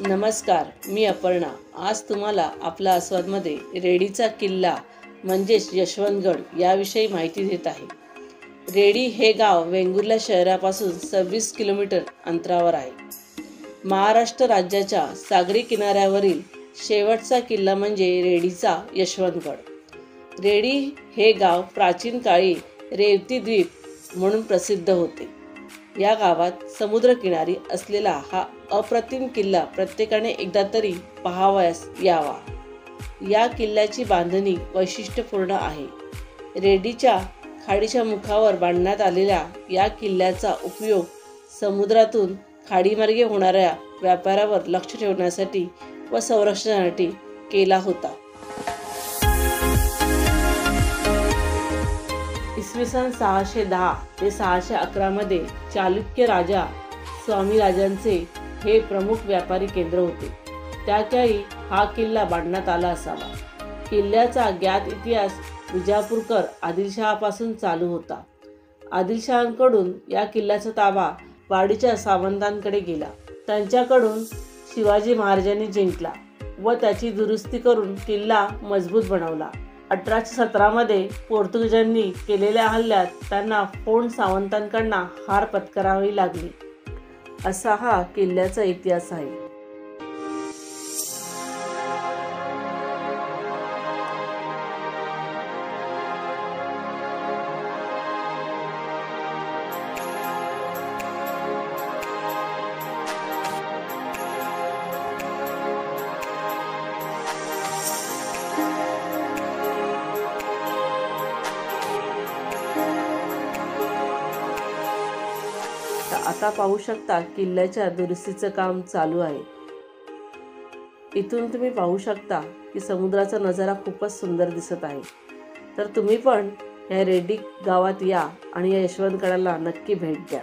नमस्कार, मी अपर्णा। आज तुम्हाला आपला आस्वादमध्ये रेडीचा किल्ला म्हणजेच यशवंतगड याविषयी माहिती देत आहे। रेडी हे गाव वेंगुर्ला शहरापासून 26 किलोमीटर अंतरावर आहे। महाराष्ट्र राज्याच्या सागरी किनाऱ्यावरील शेवटचा किल्ला म्हणजे रेडीचा यशवंतगड। रेडी हे गाव प्राचीन काळी रेवती द्वीप म्हणून प्रसिद्ध होते। या गावात समुद्रकिनारी असलेला हा अप्रतिम किल्ला प्रत्येकाने एकदा तरी पाहावयास यावा। या किल्ल्याची बांधणी वैशिष्ट्यपूर्ण आहे। रेडीच्या खाडीच्या मुखावर बांधण्यात आलेल्या या किल्ल्याचा उपयोग समुद्रातून खाडीमार्गे होणाऱ्या व्यापारावर लक्ष ठेवण्यासाठी व संरक्षणासाठी केला होता। इसवी सन 610 ते 611 मध्ये चालुक्य राजा स्वामीराजांचे हे प्रमुख व्यापारी केंद्र होते। त्या काळी हा किल्ला बांधण्यात आला असावा। किल्ल्याचा ज्ञात इतिहास विजापूरकर आदिलशहापासून चालू होता। आदिलशहांकडून या किल्ल्याचा ताबा वाडीच्या सावंतांकडे गेला। त्यांच्याकडून शिवाजी महाराजांनी जिंकला व त्याची दुरुस्ती करून किल्ला मजबूत बनवला। 1817 मध्ये पोर्तुगीजांनी केलेल्या हल्ल्यात त्यांना फोंड सावंतांकडून हार पत्करावी लागली। असा हा किल्ल्याचा इतिहास आहे। आता पाहू शकता किल्ल्याच्या दुरुस्तीचं काम चालू आहे। इथून तुम्ही पाहू शकता की समुद्राचा नजारा खूपच सुंदर दिसत आहे। तर तुम्ही पण या रेडी गावात या आणि या यशवंतगडाला नक्की भेट द्या।